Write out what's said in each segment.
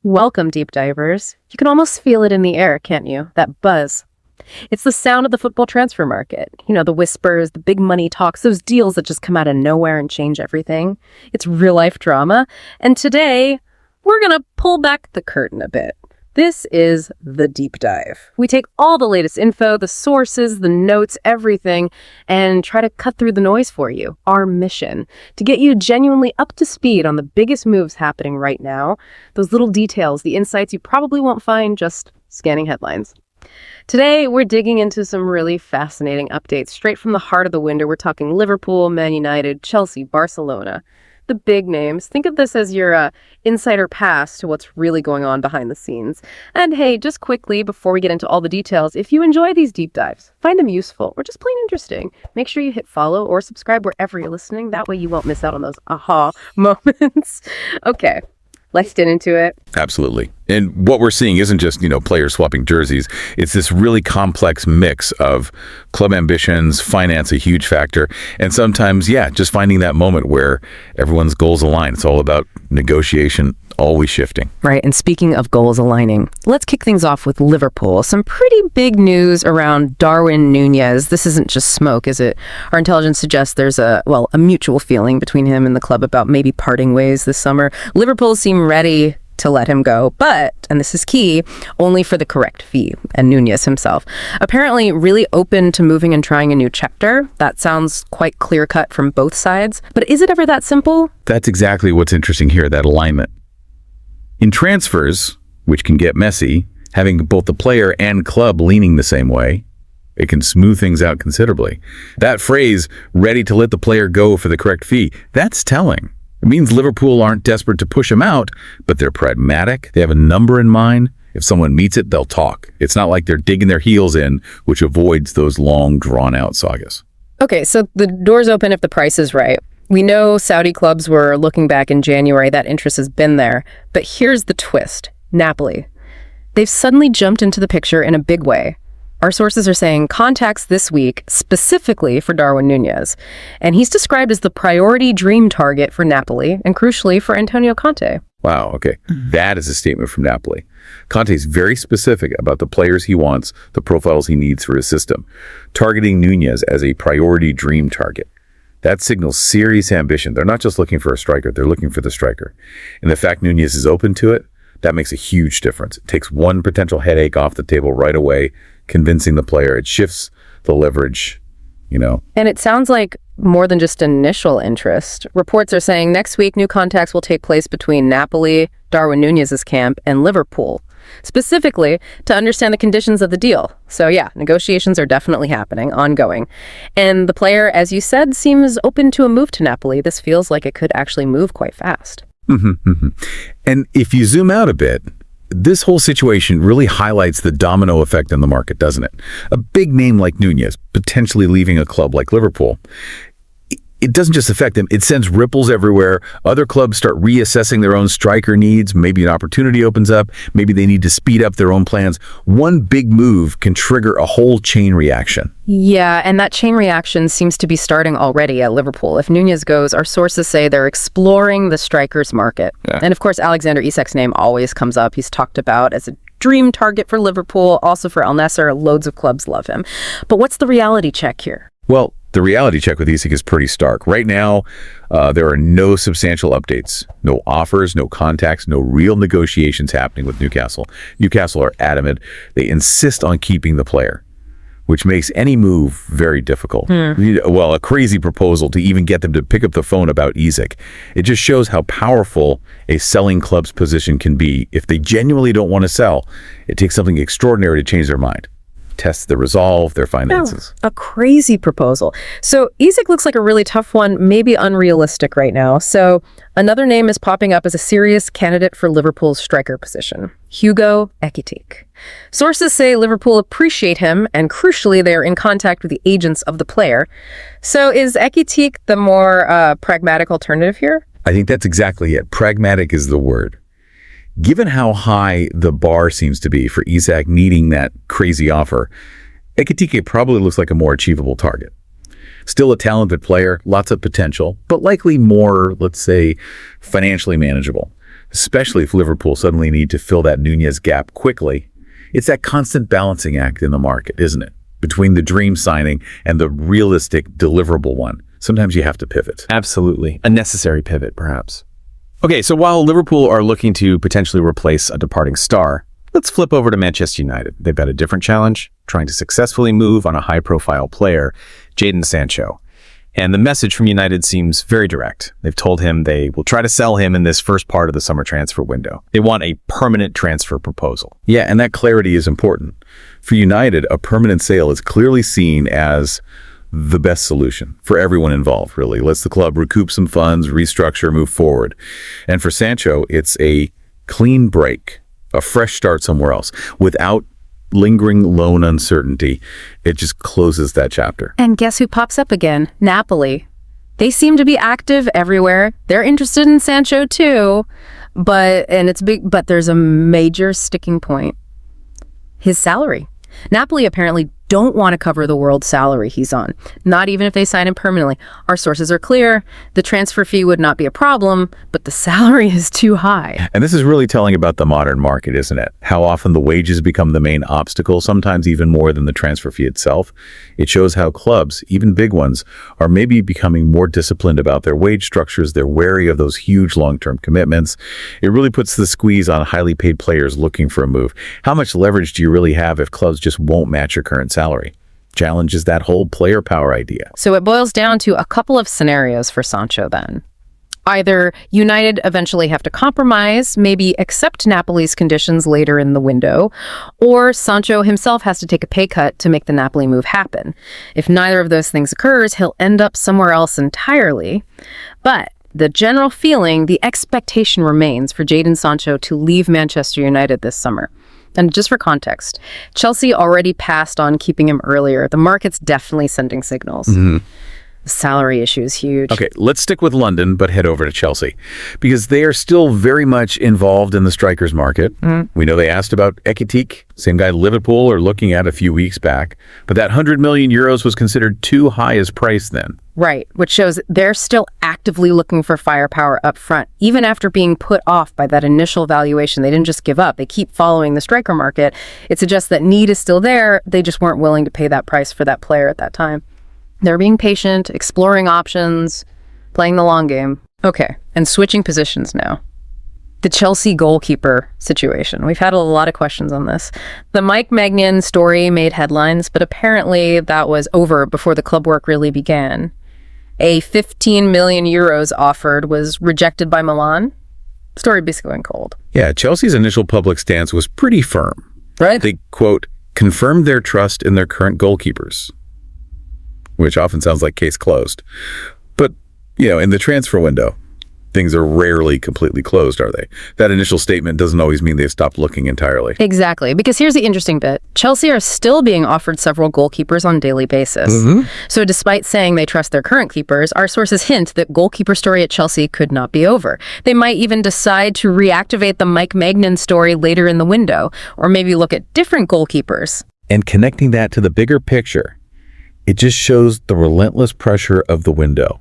Welcome, deep divers. You can almost feel it in the air, can't you? That buzz. It's the sound of the football transfer market. You know, the whispers, the big money talks, those deals that just come out of nowhere and change everything. It's real-life drama. And today, we're going to pull back the curtain a bit. This is The Deep Dive. We take all the latest info, the sources, the notes, everything, and try to cut through the noise for you. Our mission, to get you genuinely up to speed on the biggest moves happening right now, those little details, the insights you probably won't find just scanning headlines. Today, we're digging into some really fascinating updates straight from the heart of the window. We're talking Liverpool, Man United, Chelsea, Barcelona. The big names. Think of this as your insider pass to what's really going on behind the scenes. And hey, just quickly, before we get into all the details, if you enjoy these deep dives, find them useful, or just plain interesting, make sure you hit follow or subscribe wherever you're listening. That way you won't miss out on those aha moments. Okay, let's get into it. Absolutely. And what we're seeing isn't just, players swapping jerseys. It's this really complex mix of club ambitions, finance, a huge factor, and sometimes, just finding that moment where everyone's goals align. It's all about negotiation, always shifting. Right. And speaking of goals aligning, let's kick things off with Liverpool. Some pretty big news around Darwin Nunez. This isn't just smoke, is it? Our intelligence suggests there's a mutual feeling between him and the club about maybe parting ways this summer. Liverpool seem ready to let him go, but, and this is key, only for the correct fee. And Nunez himself, apparently really open to moving and trying a new chapter. That sounds quite clear-cut from both sides. But is it ever that simple? That's exactly what's interesting here, that alignment. In transfers, which can get messy, having both the player and club leaning the same way, it can smooth things out considerably. That phrase, ready to let the player go for the correct fee, that's telling. It means Liverpool aren't desperate to push him out, but they're pragmatic. They have a number in mind. If someone meets it, they'll talk. It's not like they're digging their heels in, which avoids those long, drawn-out sagas. Okay, so the door's open if the price is right. We know Saudi clubs were looking back in January. That interest has been there. But here's the twist. Napoli. They've suddenly jumped into the picture in a big way. Our sources are saying contacts this week specifically for Darwin Nunez. And he's described as the priority dream target for Napoli and crucially for Antonio Conte. Wow, okay. That is a statement from Napoli. Conte's very specific about the players he wants, the profiles he needs for his system, targeting Nunez as a priority dream target. That signals serious ambition. They're not just looking for a striker, they're looking for the striker. And the fact Nunez is open to it, that makes a huge difference. It takes one potential headache off the table right away, convincing the player. It shifts the leverage, And it sounds like more than just initial interest. Reports are saying next week new contacts will take place between Napoli, Darwin Núñez's camp, and Liverpool, specifically to understand the conditions of the deal. So negotiations are definitely happening, ongoing. And the player, as you said, seems open to a move to Napoli. This feels like it could actually move quite fast. And if you zoom out a bit, this whole situation really highlights the domino effect in the market, doesn't it? A big name like Nunez potentially leaving a club like Liverpool, it doesn't just affect them, it sends ripples everywhere. Other clubs start reassessing their own striker needs. Maybe an opportunity opens up. Maybe they need to speed up their own plans. One big move can trigger a whole chain reaction. Yeah, and that chain reaction seems to be starting already at Liverpool. If Nunez goes, our sources say they're exploring the strikers market. Yeah. And of course, Alexsader Isak's name always comes up. He's talked about as a dream target for Liverpool, also for Al Nassr. Loads of clubs love him. But what's the reality check here? Well, the reality check with Isak is pretty stark. Right now, there are no substantial updates, no offers, no contacts, no real negotiations happening with Newcastle. Newcastle are adamant. They insist on keeping the player, which makes any move very difficult. Well, a crazy proposal to even get them to pick up the phone about Isak. It just shows how powerful a selling club's position can be. If they genuinely don't want to sell, it takes something extraordinary to change their mind. Test the resolve, their finances. A crazy proposal. So Isak looks like a really tough one, maybe unrealistic right now. So another name is popping up as a serious candidate for Liverpool's striker position, Hugo Ekitike. Sources say Liverpool appreciate him, and crucially, they are in contact with the agents of the player. So is Ekitike the more pragmatic alternative here? I think that's exactly it. Pragmatic is the word. Given how high the bar seems to be for Isak needing that crazy offer, Ekitike probably looks like a more achievable target. Still a talented player, lots of potential, but likely more, let's say, financially manageable. especially if Liverpool suddenly need to fill that Nunez gap quickly. It's that constant balancing act in the market, isn't it? Between the dream signing and the realistic, deliverable one. Sometimes you have to pivot. Absolutely. A necessary pivot, perhaps. Okay, so while Liverpool are looking to potentially replace a departing star, let's flip over to Manchester United. They've got a different challenge, trying to successfully move on a high-profile player, Jadon Sancho. And the message from United seems very direct. They've told him they will try to sell him in this first part of the summer transfer window. They want a permanent transfer proposal. Yeah, and that clarity is important. For United, a permanent sale is clearly seen as the best solution for everyone involved, really. Lets the club recoup some funds, restructure, move forward. And for Sancho, it's a clean break, a fresh start somewhere else, without lingering loan uncertainty. It just closes that chapter. And guess who pops up again? Napoli. They seem to be active everywhere. They're interested in Sancho too, but there's a major sticking point. His salary. Napoli apparently don't want to cover the world salary he's on, not even if they sign him permanently. Our sources are clear. The transfer fee would not be a problem, but the salary is too high. And this is really telling about the modern market, isn't it? How often the wages become the main obstacle, sometimes even more than the transfer fee itself. It shows how clubs, even big ones, are maybe becoming more disciplined about their wage structures. They're wary of those huge long-term commitments. It really puts the squeeze on highly paid players looking for a move. How much leverage do you really have if clubs just won't match your current salary? Challenges that whole player power idea. So it boils down to a couple of scenarios for Sancho then. Either United eventually have to compromise, maybe accept Napoli's conditions later in the window, or Sancho himself has to take a pay cut to make the Napoli move happen. If neither of those things occurs, he'll end up somewhere else entirely. But the general feeling, the expectation remains for Jadon Sancho to leave Manchester United this summer. And just for context, Chelsea already passed on keeping him earlier. The market's definitely sending signals. The salary issue is huge. Okay, let's stick with London, but head over to Chelsea, because they are still very much involved in the strikers market. We know they asked about Ekitike, same guy Liverpool are looking at a few weeks back, but that 100 million euros was considered too high as price then. Right, which shows they're still actively looking for firepower up front, even after being put off by that initial valuation. They didn't just give up. They keep following the striker market. It suggests that need is still there. They just weren't willing to pay that price for that player at that time. They're being patient, exploring options, playing the long game. Okay, and switching positions now. The Chelsea goalkeeper situation. We've had a lot of questions on this. The Mike Maignan story made headlines, but apparently that was over before the club work really began. A 15 million euros offered was rejected by Milan. Story basically went cold. Yeah, Chelsea's initial public stance was pretty firm. Right? They, quote, confirmed their trust in their current goalkeepers, which often sounds like case closed. But, in the transfer window, things are rarely completely closed, are they? That initial statement doesn't always mean they've stopped looking entirely. Exactly, because here's the interesting bit. Chelsea are still being offered several goalkeepers on a daily basis. So despite saying they trust their current keepers, our sources hint that goalkeeper story at Chelsea could not be over. They might even decide to reactivate the Mike Maignan story later in the window, or maybe look at different goalkeepers. And connecting that to the bigger picture, it just shows the relentless pressure of the window.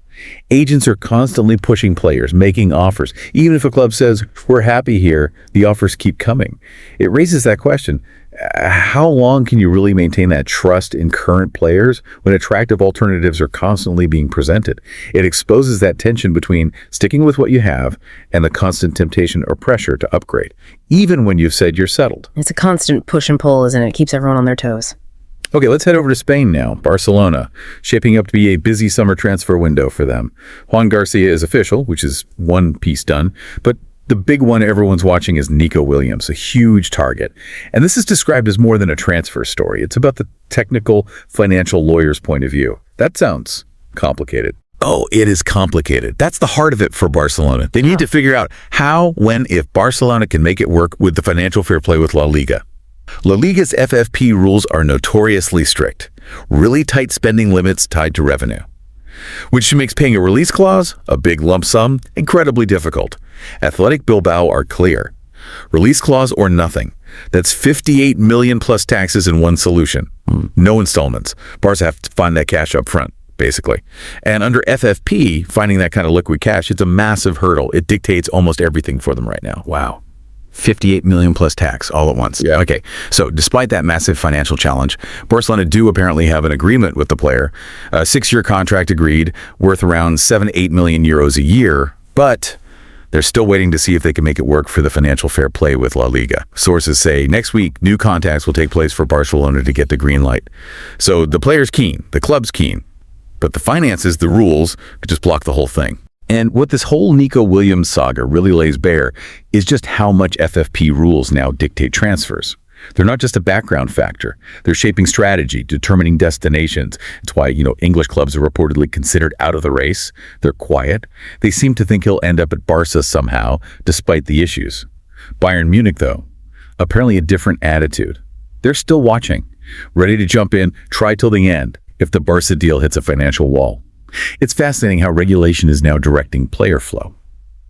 Agents are constantly pushing players, making offers. Even if a club says, we're happy here, the offers keep coming. It raises that question. How long can you really maintain that trust in current players when attractive alternatives are constantly being presented? It exposes that tension between sticking with what you have and the constant temptation or pressure to upgrade, even when you've said you're settled. It's a constant push and pull, isn't it? It keeps everyone on their toes. Okay, let's head over to Spain now. Barcelona, shaping up to be a busy summer transfer window for them. Juan Garcia is official, which is one piece done, but the big one everyone's watching is Nico Williams, a huge target. And this is described as more than a transfer story. It's about the technical, financial lawyer's point of view. That sounds complicated. Oh, it is complicated. That's the heart of it for Barcelona. They need to figure out how, when, if Barcelona can make it work with the financial fair play with La Liga. La Liga's FFP rules are notoriously strict, really tight spending limits tied to revenue, which makes paying a release clause, a big lump sum, incredibly difficult. Athletic Bilbao are clear. Release clause or nothing. That's 58 million plus taxes in one solution. No installments. Barca have to find that cash up front. basically. And under FFP, finding that kind of liquid cash, it's a massive hurdle. It dictates almost everything for them right now. Wow. 58 million plus tax all at once. Yeah. Okay, so despite that massive financial challenge, Barcelona do apparently have an agreement with the player. A 6-year contract agreed, worth around 7-8 million euros a year, but they're still waiting to see if they can make it work for the financial fair play with La Liga. Sources say next week, new contacts will take place for Barcelona to get the green light. So the player's keen, the club's keen, but the finances, the rules, could just block the whole thing. And what this whole Nico Williams saga really lays bare is just how much FFP rules now dictate transfers. They're not just a background factor. They're shaping strategy, determining destinations. It's why, English clubs are reportedly considered out of the race. They're quiet. They seem to think he'll end up at Barca somehow, despite the issues. Bayern Munich, though, apparently a different attitude. They're still watching, ready to jump in, try till the end, if the Barca deal hits a financial wall. It's fascinating how regulation is now directing player flow.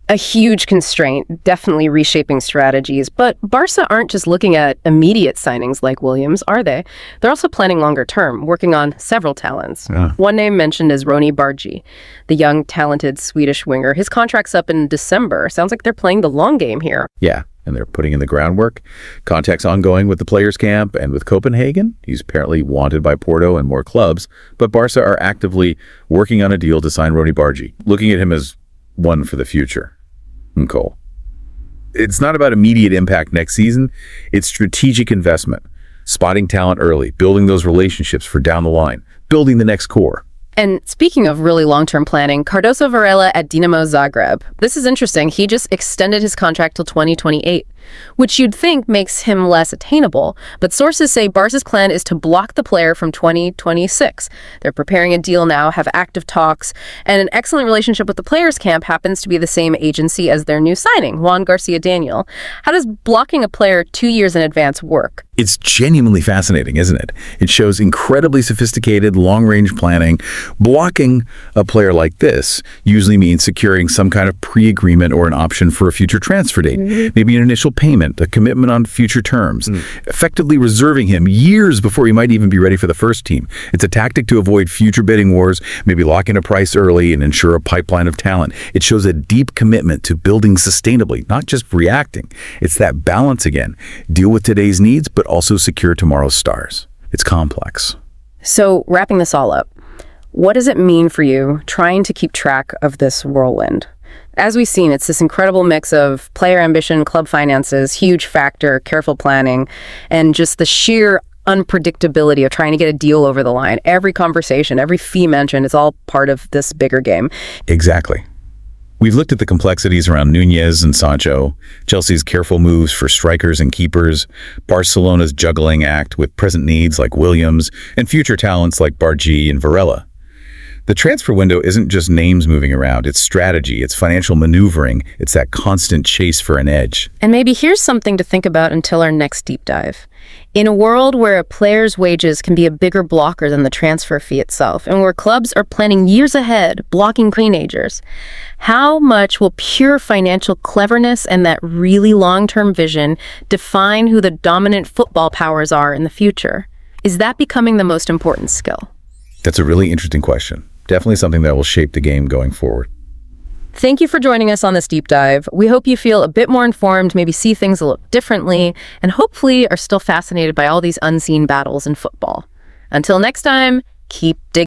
A huge constraint, definitely reshaping strategies. But Barca aren't just looking at immediate signings like Williams, are they? They're also planning longer term, working on several talents. One name mentioned is Roni Bargi, the young, talented Swedish winger. His contract's up in December. Sounds like they're playing the long game here. Yeah, and they're putting in the groundwork. Contacts ongoing with the players' camp and with Copenhagen. He's apparently wanted by Porto and more clubs, but Barca are actively working on a deal to sign Roni Bargi, looking at him as one for the future. Cole. It's not about immediate impact next season. It's strategic investment, spotting talent early, building those relationships for down the line, building the next core. And speaking of really long-term planning, Cardoso Varela at Dinamo Zagreb. This is interesting. He just extended his contract till 2028, which you'd think makes him less attainable. But sources say Barca's plan is to block the player from 2026. They're preparing a deal now, have active talks, and an excellent relationship with the players' camp happens to be the same agency as their new signing, Juan Garcia Daniel. How does blocking a player 2 years in advance work? It's genuinely fascinating, isn't it? It shows incredibly sophisticated long-range planning. Blocking a player like this usually means securing some kind of pre-agreement or an option for a future transfer date, maybe an initial payment, a commitment on future terms, effectively reserving him years before he might even be ready for the first team. It's a tactic to avoid future bidding wars, maybe lock in a price early and ensure a pipeline of talent. It shows a deep commitment to building sustainably, not just reacting. It's that balance again. Deal with today's needs, but also secure tomorrow's stars. It's complex. So, wrapping this all up, what does it mean for you trying to keep track of this whirlwind? As we've seen, it's this incredible mix of player ambition, club finances, huge factor, careful planning, and just the sheer unpredictability of trying to get a deal over the line. Every conversation, every fee mentioned, it's all part of this bigger game. Exactly. We've looked at the complexities around Nunez and Sancho, Chelsea's careful moves for strikers and keepers, Barcelona's juggling act with present needs like Williams, and future talents like Bargi and Varela. The transfer window isn't just names moving around, it's strategy, it's financial maneuvering, it's that constant chase for an edge. And maybe here's something to think about until our next deep dive. In a world where a player's wages can be a bigger blocker than the transfer fee itself, and where clubs are planning years ahead, blocking teenagers, how much will pure financial cleverness and that really long-term vision define who the dominant football powers are in the future? Is that becoming the most important skill? That's a really interesting question. Definitely something that will shape the game going forward. Thank you for joining us on this deep dive. We hope you feel a bit more informed, maybe see things a little differently, and hopefully are still fascinated by all these unseen battles in football. Until next time, keep digging.